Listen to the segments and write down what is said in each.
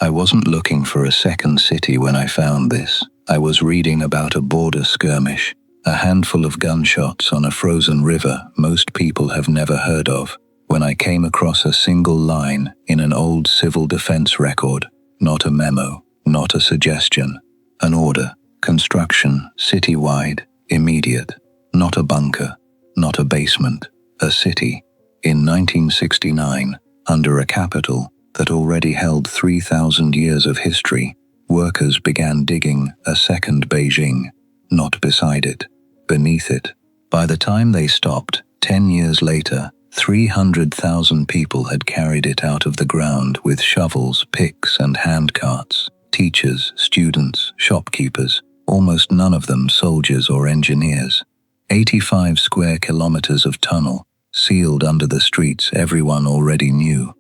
I wasn't looking for a second city when I found this. I was reading about a border skirmish, a handful of gunshots on a frozen river most people have never heard of, when I came across a single line in an old civil defense record, not a memo, not a suggestion, an order, construction, citywide, immediate, not a bunker, not a basement, a city, in 1969, under a capital that already held 3,000 years of history. Workers began digging a second Beijing, not beside it, beneath it. By the time they stopped, 10 years later, 300,000 people had carried it out of the ground with shovels, picks, and handcarts. Teachers, students, shopkeepers, almost none of them soldiers or engineers. 85 square kilometers of tunnel, sealed under the streets everyone already knew.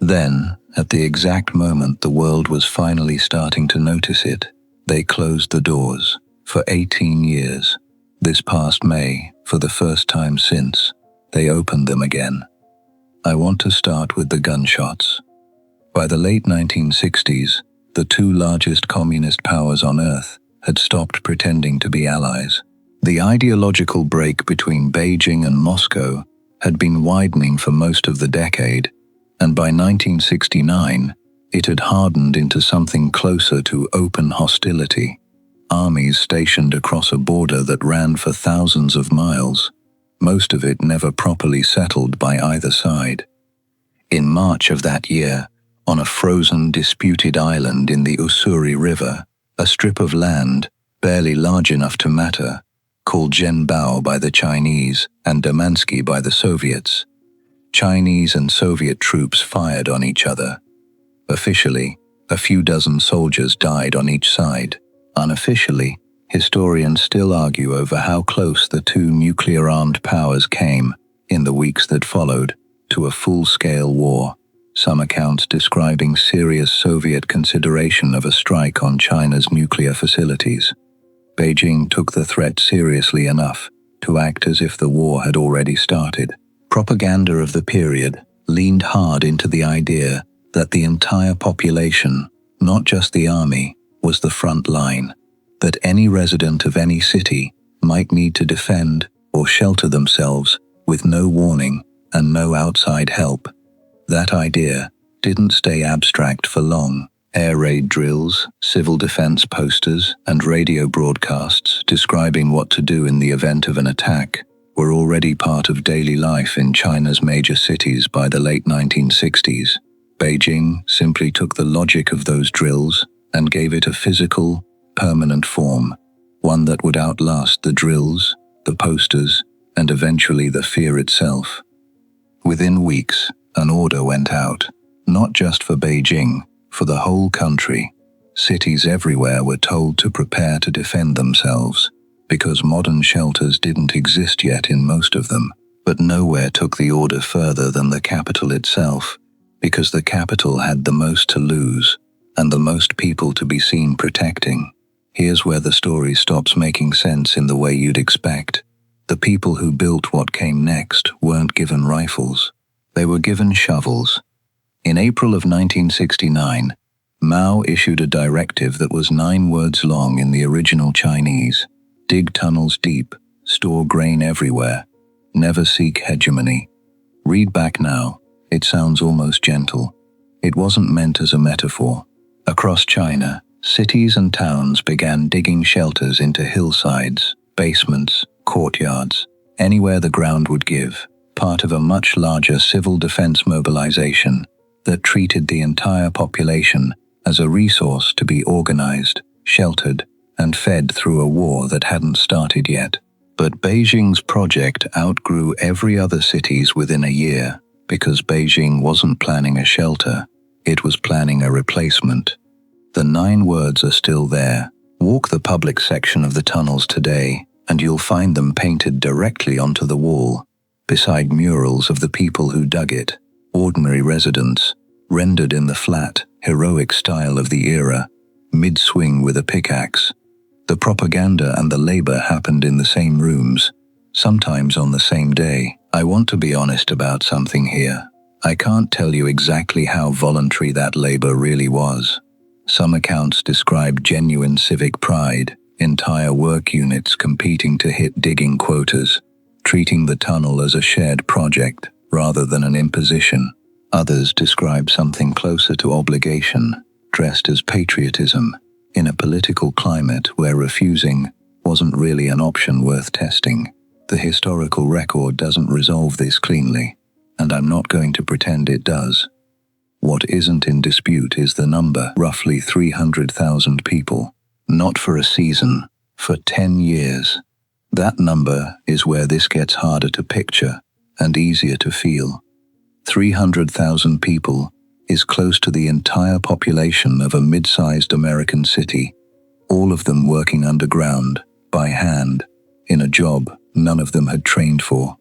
Then, at the exact moment the world was finally starting to notice it, they closed the doors. For 18 years. This past May, for the first time since, they opened them again. I want to start with the gunshots. By the late 1960s, the two largest communist powers on Earth had stopped pretending to be allies. The ideological break between Beijing and Moscow had been widening for most of the decade, and by 1969, it had hardened into something closer to open hostility. Armies stationed across a border that ran for thousands of miles, most of it never properly settled by either side. In March of that year, on a frozen, disputed island in the Ussuri River, a strip of land, barely large enough to matter, called Zhenbao by the Chinese and Damansky by the Soviets, Chinese and Soviet troops fired on each other. Officially, a few dozen soldiers died on each side. Unofficially, historians still argue over how close the two nuclear-armed powers came, in the weeks that followed, to a full-scale war, some accounts describing serious Soviet consideration of a strike on China's nuclear facilities. Beijing took the threat seriously enough to act as if the war had already started. Propaganda of the period leaned hard into the idea that the entire population, not just the army, was the front line, that any resident of any city might need to defend or shelter themselves with no warning and no outside help. That idea didn't stay abstract for long. Air raid drills, civil defense posters, and radio broadcasts describing what to do in the event of an attack were already part of daily life in China's major cities by the late 1960s. Beijing simply took the logic of those drills and gave it a physical, permanent form, one that would outlast the drills, the posters, and eventually the fear itself. Within weeks, an order went out, not just for Beijing, for the whole country. Cities everywhere were told to prepare to defend themselves, because modern shelters didn't exist yet in most of them, but nowhere took the order further than the capital itself, because the capital had the most to lose, and the most people to be seen protecting. Here's where the story stops making sense in the way you'd expect. The people who built what came next weren't given rifles. They were given shovels. In April of 1969, Mao issued a directive that was 9 words long in the original Chinese. Dig tunnels deep, store grain everywhere, never seek hegemony. Read back now, it sounds almost gentle. It wasn't meant as a metaphor. Across China, cities and towns began digging shelters into hillsides, basements, courtyards, anywhere the ground would give, part of a much larger civil defense mobilization that treated the entire population as a resource to be organized, sheltered, and fed through a war that hadn't started yet. But Beijing's project outgrew every other city's within a year, because Beijing wasn't planning a shelter, it was planning a replacement. The 9 words are still there. Walk the public section of the tunnels today, and you'll find them painted directly onto the wall, beside murals of the people who dug it, ordinary residents, rendered in the flat, heroic style of the era, mid-swing with a pickaxe. The propaganda and the labor happened in the same rooms, sometimes on the same day. I want to be honest about something here. I can't tell you exactly how voluntary that labor really was. Some accounts describe genuine civic pride, entire work units competing to hit digging quotas, treating the tunnel as a shared project rather than an imposition. Others describe something closer to obligation, dressed as patriotism, in a political climate where refusing wasn't really an option worth testing. The historical record doesn't resolve this cleanly, and I'm not going to pretend it does. What isn't in dispute is the number, roughly 300,000 people. Not for a season, for 10 years. That number is where this gets harder to picture and easier to feel. 300,000 people is close to the entire population of a mid-sized American city, all of them working underground, by hand, in a job none of them had trained for.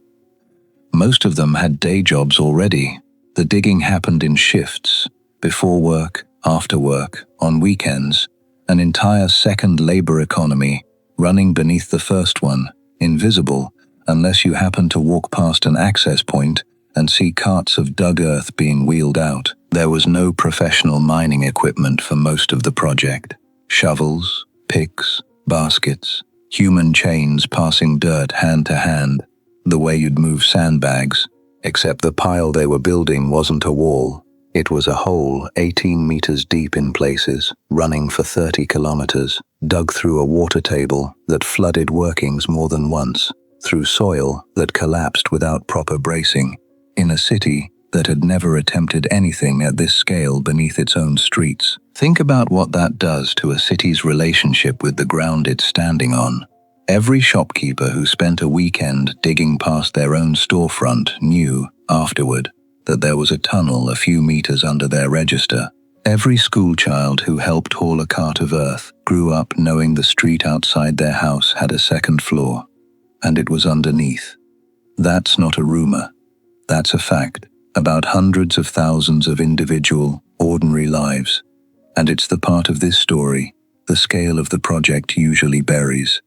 Most of them had day jobs already. The digging happened in shifts, before work, after work, on weekends, an entire second labor economy running beneath the first one, invisible, unless you happen to walk past an access point and see carts of dug earth being wheeled out. There was no professional mining equipment for most of the project. Shovels, picks, baskets, human chains passing dirt hand to hand, the way you'd move sandbags, except the pile they were building wasn't a wall. It was a hole 18 meters deep in places, running for 30 kilometers, dug through a water table that flooded workings more than once, through soil that collapsed without proper bracing, in a city that had never attempted anything at this scale beneath its own streets. Think about what that does to a city's relationship with the ground it's standing on. Every shopkeeper who spent a weekend digging past their own storefront knew, afterward, that there was a tunnel a few meters under their register. Every schoolchild who helped haul a cart of earth grew up knowing the street outside their house had a second floor, and it was underneath. That's not a rumor. That's a fact, about hundreds of thousands of individual, ordinary lives. And it's the part of this story the scale of the project usually buries.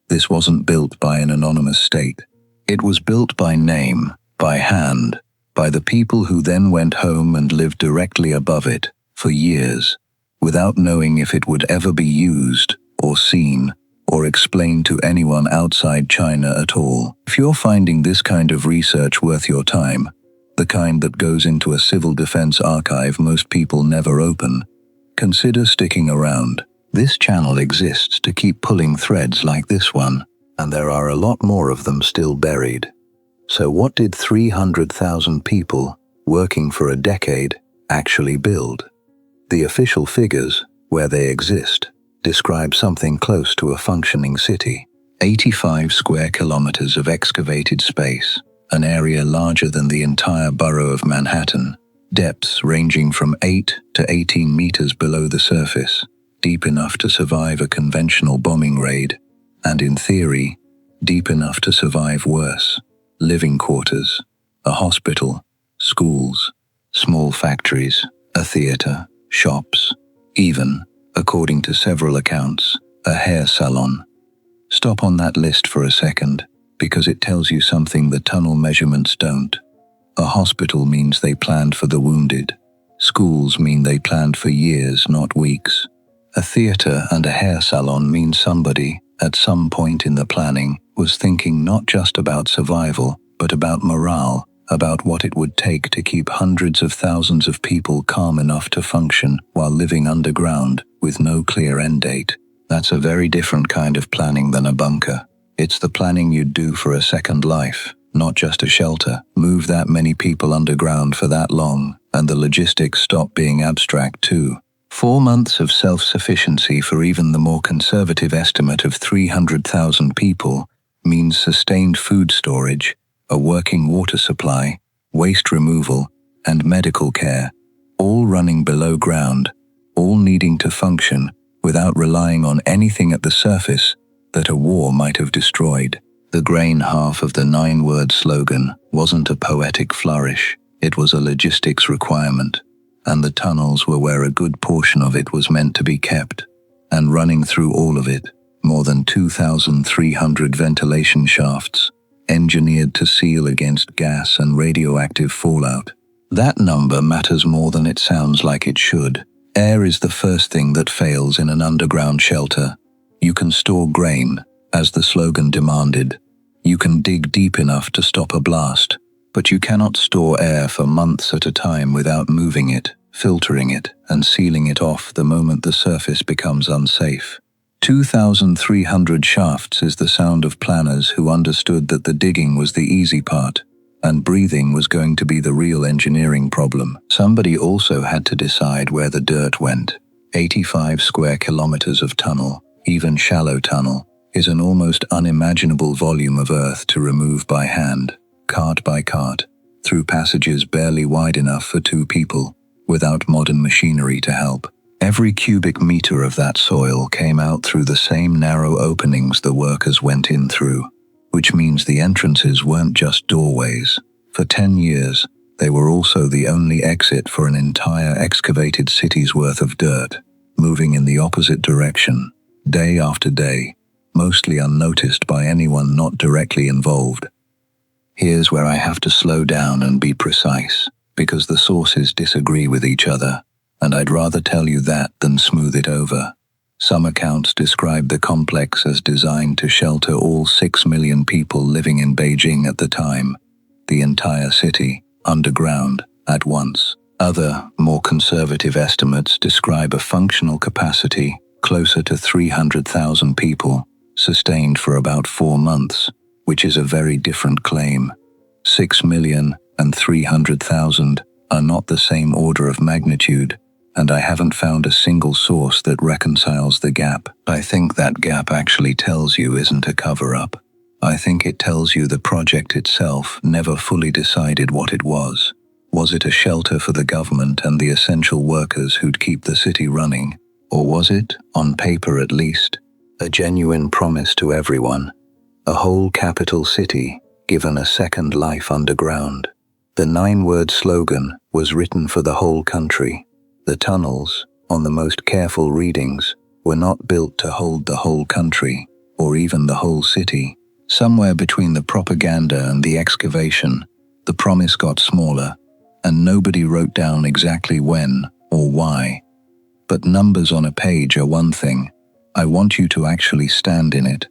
This wasn't built by an anonymous state. It was built by name, by hand, by the people who then went home and lived directly above it, for years, without knowing if it would ever be used, or seen, or explained to anyone outside China at all. If you're finding this kind of research worth your time, the kind that goes into a civil defense archive most people never open, consider sticking around. This channel exists to keep pulling threads like this one, and there are a lot more of them still buried. So what did 300,000 people, working for a decade, actually build? The official figures, where they exist, describe something close to a functioning city. 85 square kilometers of excavated space, an area larger than the entire borough of Manhattan, depths ranging from 8 to 18 meters below the surface, deep enough to survive a conventional bombing raid, and in theory, deep enough to survive worse. Living quarters, a hospital, schools, small factories, a theater, shops, even, according to several accounts, a hair salon. Stop on that list for a second, because it tells you something the tunnel measurements don't. A hospital means they planned for the wounded. Schools mean they planned for years, not weeks. A theater and a hair salon mean somebody, at some point in the planning, was thinking not just about survival, but about morale, about what it would take to keep hundreds of thousands of people calm enough to function while living underground with no clear end date. That's a very different kind of planning than a bunker. It's the planning you'd do for a second life, not just a shelter. Move that many people underground for that long, and the logistics stop being abstract too. 4 months of self-sufficiency for even the more conservative estimate of 300,000 people means sustained food storage, a working water supply, waste removal, and medical care, all running below ground, all needing to function without relying on anything at the surface that a war might have destroyed. The grain half of the 9-word slogan wasn't a poetic flourish, it was a logistics requirement, and the tunnels were where a good portion of it was meant to be kept, and running through all of it, more than 2,300 ventilation shafts, engineered to seal against gas and radioactive fallout, That number matters more than it sounds like it should. Air is the first thing that fails in an underground shelter. You can store grain, as the slogan demanded. You can dig deep enough to stop a blast, but you cannot store air for months at a time without moving it, filtering it, and sealing it off the moment the surface becomes unsafe. 2,300 shafts is the sound of planners who understood that the digging was the easy part, and breathing was going to be the real engineering problem. Somebody also had to decide where the dirt went. 85 square kilometers of tunnel, even shallow tunnel, is an almost unimaginable volume of earth to remove by hand, cart by cart, through passages barely wide enough for 2 people, without modern machinery to help. Every cubic meter of that soil came out through the same narrow openings the workers went in through, which means the entrances weren't just doorways. For 10 years, they were also the only exit for an entire excavated city's worth of dirt, moving in the opposite direction, day after day, mostly unnoticed by anyone not directly involved. Here's where I have to slow down and be precise, because the sources disagree with each other, and I'd rather tell you that than smooth it over. Some accounts describe the complex as designed to shelter all 6 million people living in Beijing at the time, the entire city, underground, at once. Other, more conservative estimates describe a functional capacity closer to 300,000 people, sustained for about 4 months, which is a very different claim. 6 million and 300,000 are not the same order of magnitude, and I haven't found a single source that reconciles the gap. I think that gap actually tells you isn't a cover-up. I think it tells you the project itself never fully decided what it was. Was it a shelter for the government and the essential workers who'd keep the city running? Or was it, on paper at least, a genuine promise to everyone? A whole capital city given a second life underground. The 9-word slogan was written for the whole country. The tunnels, on the most careful readings, were not built to hold the whole country, or even the whole city. Somewhere between the propaganda and the excavation, the promise got smaller, and nobody wrote down exactly when or why. But numbers on a page are one thing. I want you to actually stand in it.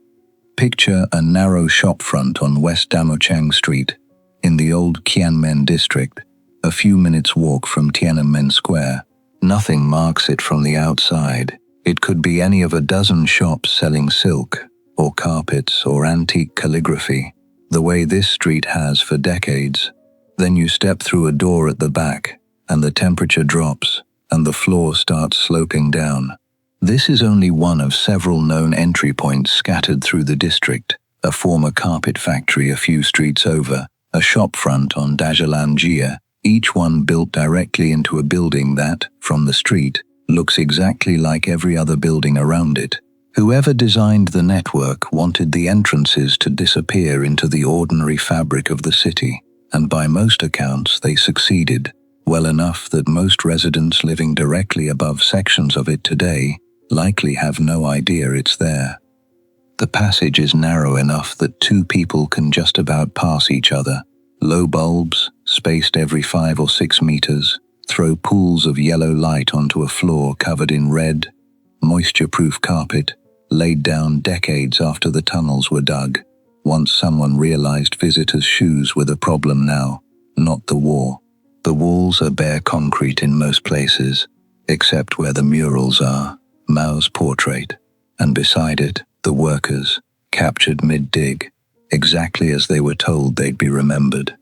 Picture a narrow shop front on West Cheng Street, in the old Tiananmen district, a few minutes walk from Tiananmen Square. Nothing marks it from the outside. It could be any of a dozen shops selling silk, or carpets, or antique calligraphy, the way this street has for decades. Then you step through a door at the back, and the temperature drops, and the floor starts sloping down. This is only one of several known entry points scattered through the district: a former carpet factory a few streets over, a shop front on Dixia, each one built directly into a building that, from the street, looks exactly like every other building around it. Whoever designed the network wanted the entrances to disappear into the ordinary fabric of the city, and by most accounts they succeeded, well enough that most residents living directly above sections of it today likely have no idea it's there. The passage is narrow enough that 2 people can just about pass each other. Low bulbs, spaced every 5 or 6 meters, throw pools of yellow light onto a floor covered in red, moisture-proof carpet, laid down decades after the tunnels were dug. Once someone realized visitors' shoes were the problem now, not the war. The walls are bare concrete in most places, except where the murals are, Mao's portrait, and beside it, the workers, captured mid-dig, exactly as they were told they'd be remembered.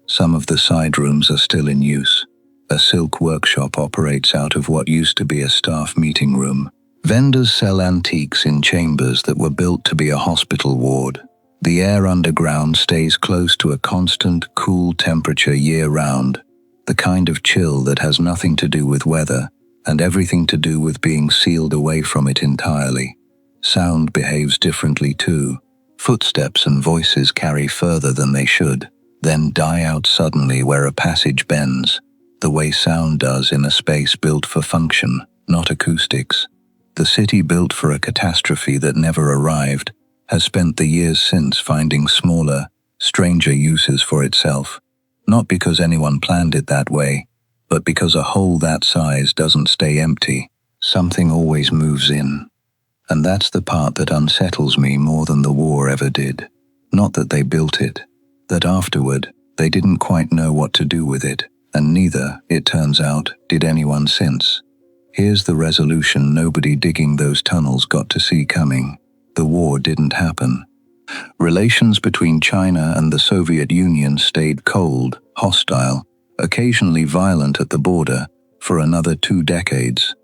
Some of the side rooms are still in use. A silk workshop operates out of what used to be a staff meeting room. Vendors sell antiques in chambers that were built to be a hospital ward. The air underground stays close to a constant, cool temperature year-round, the kind of chill that has nothing to do with weather and everything to do with being sealed away from it entirely. Sound behaves differently too. Footsteps and voices carry further than they should, then die out suddenly where a passage bends, the way sound does in a space built for function, not acoustics. The city built for a catastrophe that never arrived has spent the years since finding smaller, stranger uses for itself. Not because anyone planned it that way, but because a hole that size doesn't stay empty. Something always moves in. And that's the part that unsettles me more than the war ever did. Not that they built it, that afterward, they didn't quite know what to do with it, and neither, it turns out, did anyone since. Here's the resolution nobody digging those tunnels got to see coming. The war didn't happen. Relations between China and the Soviet Union stayed cold, hostile, occasionally violent at the border, for another 2 decades.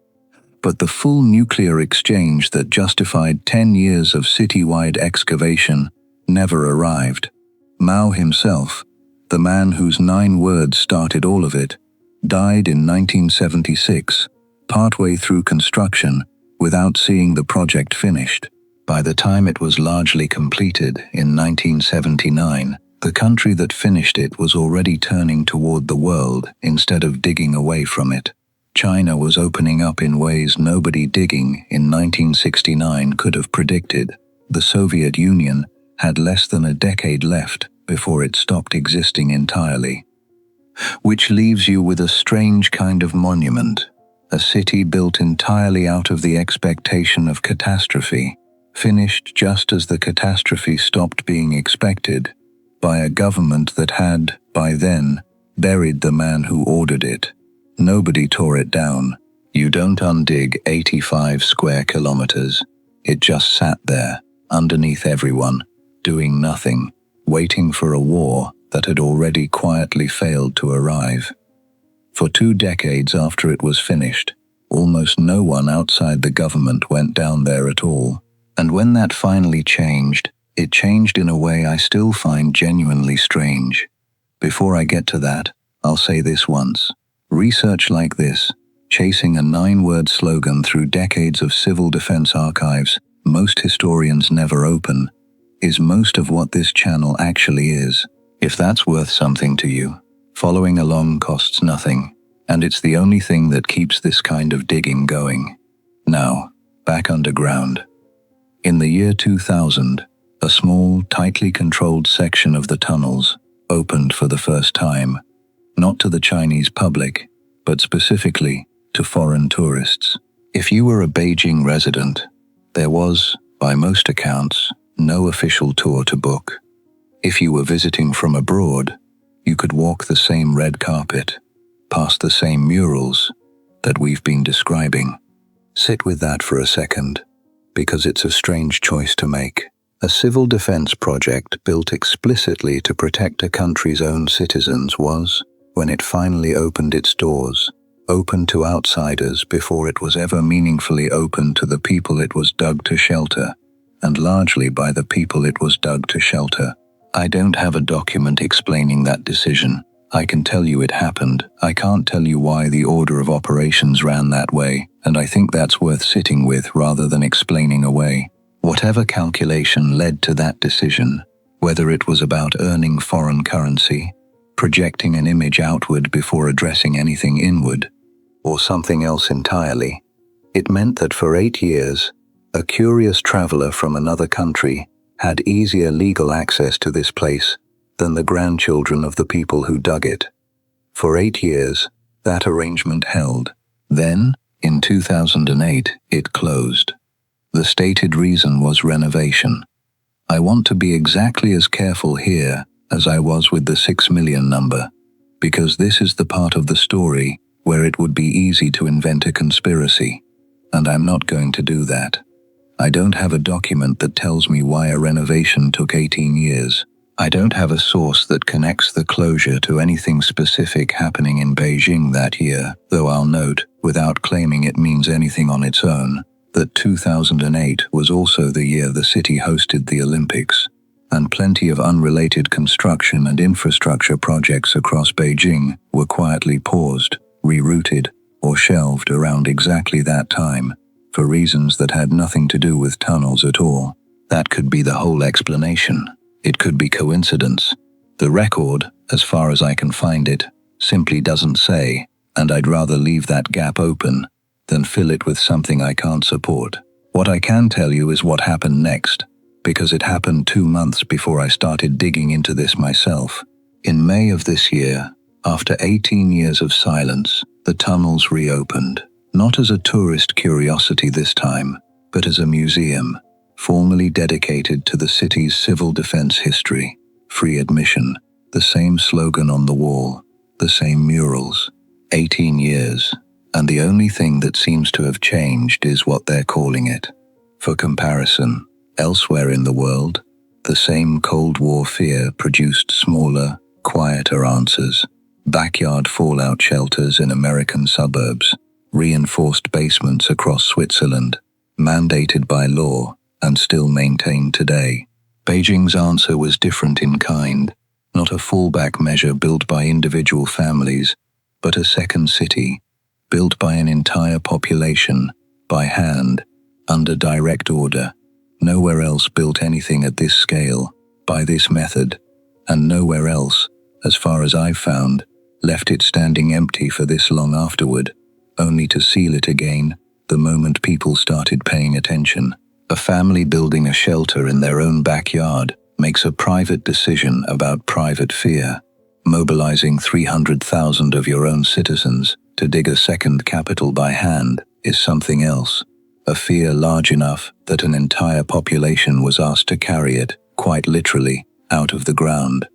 But the full nuclear exchange that justified 10 years of citywide excavation never arrived. Mao himself, the man whose 9 words started all of it, died in 1976, partway through construction, without seeing the project finished. By the time it was largely completed in 1979, the country that finished it was already turning toward the world instead of digging away from it. China was opening up in ways nobody digging in 1969 could have predicted. The Soviet Union had less than a decade left before it stopped existing entirely. Which leaves you with a strange kind of monument, a city built entirely out of the expectation of catastrophe, finished just as the catastrophe stopped being expected, by a government that had, by then, buried the man who ordered it. Nobody tore it down. You don't undig 85 square kilometers. It just sat there, underneath everyone, doing nothing, waiting for a war that had already quietly failed to arrive. For 2 decades after it was finished, almost no one outside the government went down there at all. And when that finally changed, it changed in a way I still find genuinely strange. Before I get to that, I'll say this once. Research like this, chasing a 9-word slogan through decades of civil defense archives most historians never open, is most of what this channel actually is. If that's worth something to you, following along costs nothing, and it's the only thing that keeps this kind of digging going. Now, back underground. In the year 2000, a small, tightly controlled section of the tunnels opened for the first time, not to the Chinese public, but specifically to foreign tourists. If you were a Beijing resident, there was, by most accounts, no official tour to book. If you were visiting from abroad, you could walk the same red carpet, past the same murals that we've been describing. Sit with that for a second, because it's a strange choice to make. A civil defense project built explicitly to protect a country's own citizens was, when it finally opened its doors, open to outsiders before it was ever meaningfully open to the people it was dug to shelter, and largely by the people it was dug to shelter. I don't have a document explaining that decision. I can tell you it happened. I can't tell you why the order of operations ran that way, and I think that's worth sitting with rather than explaining away. Whatever calculation led to that decision, whether it was about earning foreign currency, projecting an image outward before addressing anything inward, or something else entirely, it meant that for 8 years, a curious traveler from another country had easier legal access to this place than the grandchildren of the people who dug it. For 8 years, that arrangement held. Then, in 2008, it closed. The stated reason was renovation. I want to be exactly as careful here as I was with the 6 million number, because this is the part of the story where it would be easy to invent a conspiracy, and I'm not going to do that. I don't have a document that tells me why a renovation took 18 years. I don't have a source that connects the closure to anything specific happening in Beijing that year, though I'll note, without claiming it means anything on its own, that 2008 was also the year the city hosted the Olympics, and plenty of unrelated construction and infrastructure projects across Beijing were quietly paused, rerouted, or shelved around exactly that time, for reasons that had nothing to do with tunnels at all. That could be the whole explanation. It could be coincidence. The record, as far as I can find it, simply doesn't say, and I'd rather leave that gap open than fill it with something I can't support. What I can tell you is what happened next, because it happened 2 months before I started digging into this myself, In May of this year, after 18 years of silence, the tunnels reopened, not as a tourist curiosity this time, but as a museum, formally dedicated to the city's civil defense history. Free admission, the same slogan on the wall, the same murals. 18 years, and the only thing that seems to have changed is what they're calling it. For comparison, elsewhere in the world, the same Cold War fear produced smaller, quieter answers. Backyard fallout shelters in American suburbs, reinforced basements across Switzerland, mandated by law and still maintained today. Beijing's answer was different in kind, not a fallback measure built by individual families, but a second city, built by an entire population, by hand, under direct order. Nowhere else built anything at this scale, by this method, and nowhere else, as far as I've found, left it standing empty for this long afterward, only to seal it again the moment people started paying attention. A family building a shelter in their own backyard makes a private decision about private fear. Mobilizing 300,000 of your own citizens to dig a second capital by hand is something else. A fear large enough that an entire population was asked to carry it, quite literally, out of the ground.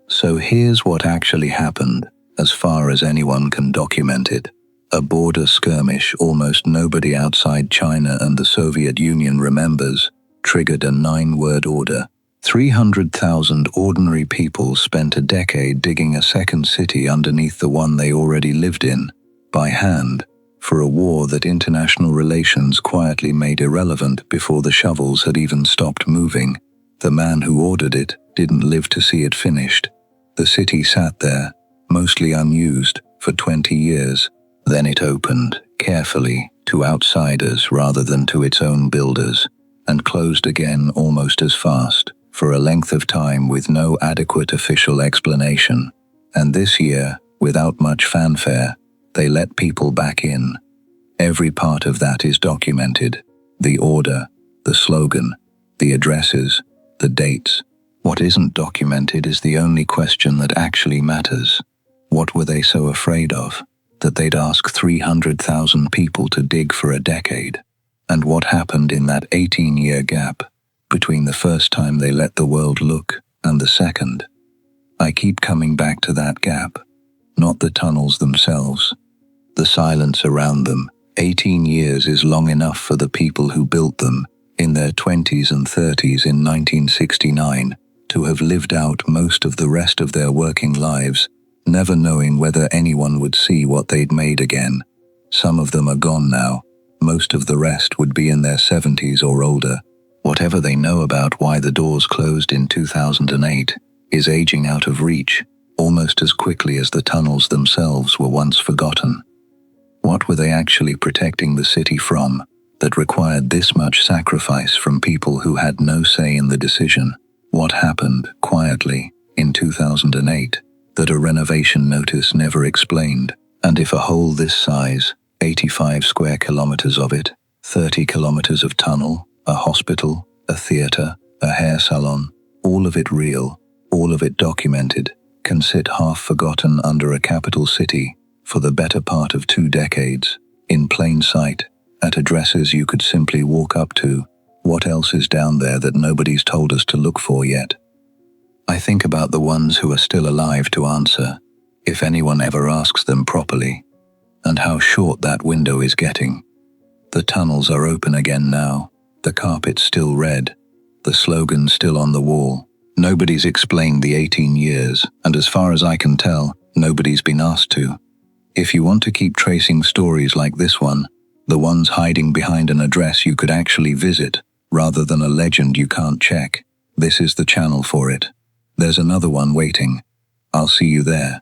So here's what actually happened, as far as anyone can document it. A border skirmish almost nobody outside China and the Soviet Union remembers triggered a 9-word order. 300,000 ordinary people spent a decade digging a second city underneath the one they already lived in, by hand, for a war that international relations quietly made irrelevant before the shovels had even stopped moving. The man who ordered it didn't live to see it finished. The city sat there, mostly unused, for 20 years. Then it opened, carefully, to outsiders rather than to its own builders, and closed again almost as fast, for a length of time with no adequate official explanation. And this year, without much fanfare, they let people back in. Every part of that is documented. The order, the slogan, the addresses, the dates. What isn't documented is the only question that actually matters. What were they so afraid of, that they'd ask 300,000 people to dig for a decade? And what happened in that 18-year gap, between the first time they let the world look and the second? I keep coming back to that gap, not the tunnels themselves. The silence around them. 18 years is long enough for the people who built them, in their 20s and 30s in 1969, to have lived out most of the rest of their working lives, never knowing whether anyone would see what they'd made again. Some of them are gone now. Most of the rest would be in their 70s or older. Whatever they know about why the doors closed in 2008 is aging out of reach, almost as quickly as the tunnels themselves were once forgotten. What were they actually protecting the city from, that required this much sacrifice from people who had no say in the decision? What happened, quietly, in 2008, that a renovation notice never explained? And if a hole this size, 85 square kilometers of it, 30 kilometers of tunnel, a hospital, a theater, a hair salon, all of it real, all of it documented, can sit half forgotten under a capital city for the better part of 2 decades, in plain sight, at addresses you could simply walk up to? What else is down there that nobody's told us to look for yet? I think about the ones who are still alive to answer, if anyone ever asks them properly, and how short that window is getting. The tunnels are open again now, the carpet's still red, the slogan's still on the wall. Nobody's explained the 18 years, and as far as I can tell, nobody's been asked to. If you want to keep tracing stories like this one, the ones hiding behind an address you could actually visit, rather than a legend you can't check, this is the channel for it. There's another one waiting. I'll see you there.